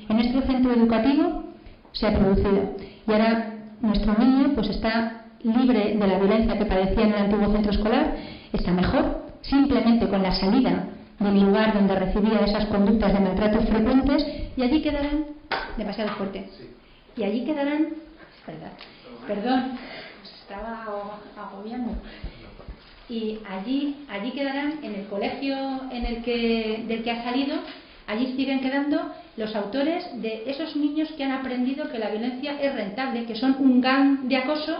en nuestro centro educativo se ha producido. Y ahora nuestro niño pues está libre de la violencia que padecía en el antiguo centro escolar, está mejor, simplemente con la salida del lugar donde recibía esas conductas de maltrato frecuentes, y allí quedarán, demasiado fuerte, y allí quedarán, perdón, estaba agobiando, y allí quedarán en el colegio del que ha salido, allí siguen quedando los autores de esos niños que han aprendido que la violencia es rentable, que son un gang de acoso,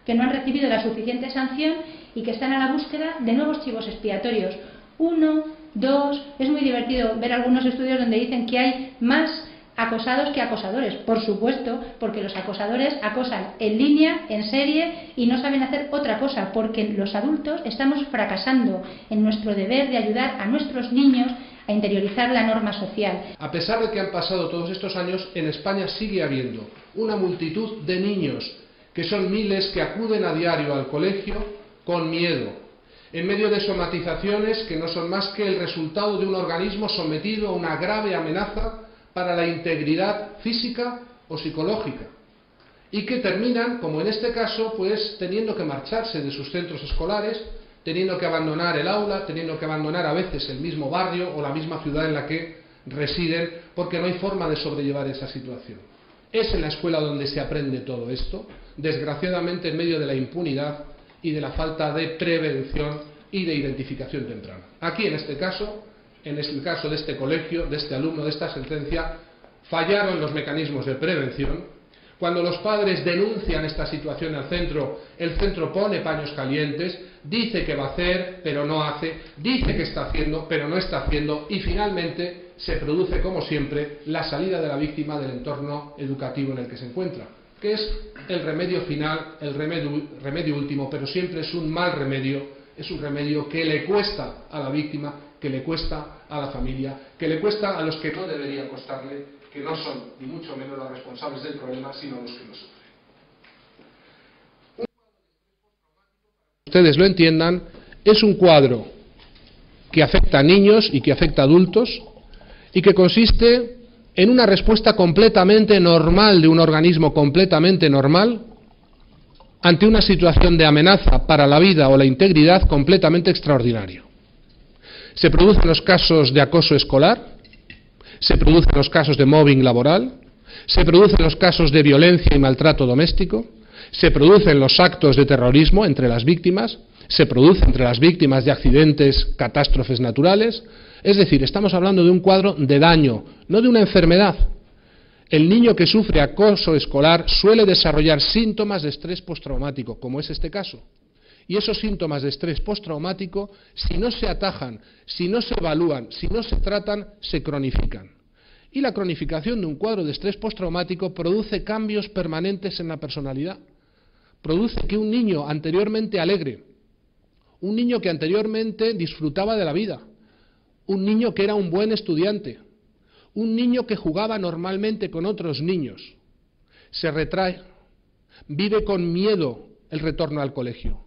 que no han recibido la suficiente sanción y que están a la búsqueda de nuevos chivos expiatorios. 1, 2, es muy divertido ver algunos estudios donde dicen que hay más acosados que acosadores, por supuesto, porque los acosadores acosan en línea, en serie, y no saben hacer otra cosa, porque los adultos estamos fracasando en nuestro deber de ayudar a nuestros niños a interiorizar la norma social. A pesar de que han pasado todos estos años, en España sigue habiendo una multitud de niños, que son miles, que acuden a diario al colegio con miedo, en medio de somatizaciones que no son más que el resultado de un organismo sometido a una grave amenaza para la integridad física o psicológica, y que terminan, como en este caso, pues teniendo que marcharse de sus centros escolares, teniendo que abandonar el aula, teniendo que abandonar a veces el mismo barrio o la misma ciudad en la que residen, porque no hay forma de sobrellevar esa situación. Es en la escuela donde se aprende todo esto, desgraciadamente en medio de la impunidad y de la falta de prevención y de identificación temprana. Aquí, en este caso, en el caso de este colegio, de este alumno, de esta sentencia, fallaron los mecanismos de prevención. Cuando los padres denuncian esta situación al centro, el centro pone paños calientes, dice que va a hacer, pero no hace, dice que está haciendo, pero no está haciendo, y finalmente se produce, como siempre, la salida de la víctima del entorno educativo en el que se encuentra, que es el remedio final, el remedio último, pero siempre es un mal remedio, es un remedio que le cuesta a la víctima, que le cuesta a la familia, que le cuesta a los que no debería costarle, que no son ni mucho menos los responsables del problema, sino los que lo sufren. Ustedes lo entiendan, es un cuadro que afecta a niños y que afecta a adultos y que consiste en una respuesta completamente normal de un organismo completamente normal ante una situación de amenaza para la vida o la integridad completamente extraordinario. Se producen los casos de acoso escolar, se producen los casos de mobbing laboral, se producen los casos de violencia y maltrato doméstico, se producen los actos de terrorismo entre las víctimas, se produce entre las víctimas de accidentes, catástrofes naturales. Es decir, estamos hablando de un cuadro de daño, no de una enfermedad. El niño que sufre acoso escolar suele desarrollar síntomas de estrés postraumático, como es este caso. Y esos síntomas de estrés postraumático, si no se atajan, si no se evalúan, si no se tratan, se cronifican. Y la cronificación de un cuadro de estrés postraumático produce cambios permanentes en la personalidad. Produce que un niño anteriormente alegre, un niño que anteriormente disfrutaba de la vida, un niño que era un buen estudiante, un niño que jugaba normalmente con otros niños, se retrae, vive con miedo el retorno al colegio.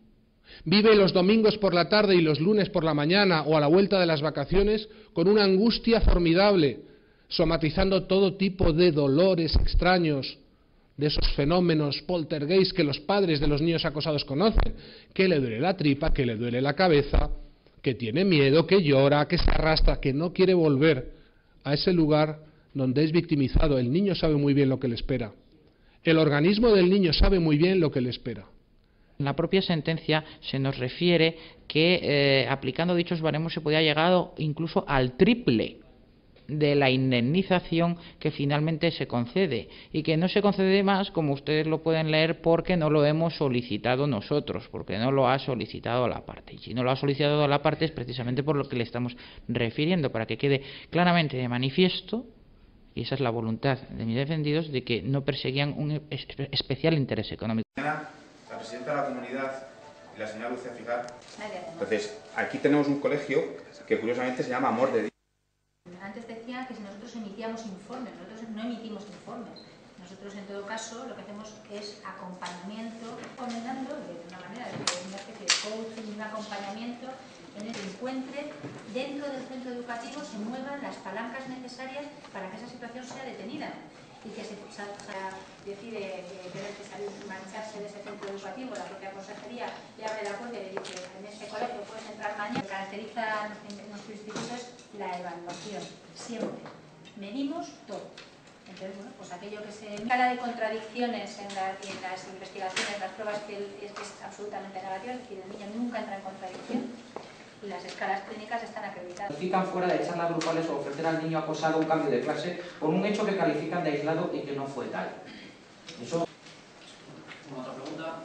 Vive los domingos por la tarde y los lunes por la mañana o a la vuelta de las vacaciones con una angustia formidable, somatizando todo tipo de dolores extraños, de esos fenómenos poltergeist que los padres de los niños acosados conocen, que le duele la tripa, que le duele la cabeza, que tiene miedo, que llora, que se arrastra, que no quiere volver a ese lugar donde es victimizado. El niño sabe muy bien lo que le espera. El organismo del niño sabe muy bien lo que le espera. En la propia sentencia se nos refiere que aplicando dichos baremos se podía llegar incluso al triple de la indemnización que finalmente se concede, y que no se concede más, como ustedes lo pueden leer, porque no lo hemos solicitado nosotros, porque no lo ha solicitado la parte. Y si no lo ha solicitado la parte es precisamente por lo que le estamos refiriendo, para que quede claramente de manifiesto, y esa es la voluntad de mis defendidos, de que no perseguían un especial interés económico. La presidenta de la comunidad y la señora Lucía Fijar. Entonces, aquí tenemos un colegio que curiosamente se llama Amor de Dios. Antes decía que si nosotros emitíamos informes, nosotros no emitimos informes. Nosotros, en todo caso, lo que hacemos es acompañamiento, recomendando de una manera, de una especie de coaching, un acompañamiento en el que encuentre dentro del centro educativo se muevan las palancas necesarias para que esa situación sea detenida y que se decide tener que salir, marcharse de ese centro educativo, la propia consejería le abre la puerta y le dice en este colegio puedes entrar mañana. Lo que caracteriza en nuestro instituto es la evaluación, siempre. Medimos todo. Entonces, bueno, pues aquello que se cara de contradicciones en las investigaciones, las pruebas que es absolutamente negativa, es decir, el niño nunca entra en contradicción y las escalas clínicas están acreditadas. Califican fuera de charlas grupales o ofrecer al niño acosado un cambio de clase por un hecho que califican de aislado y que no fue tal. Eso... ¿Otra pregunta?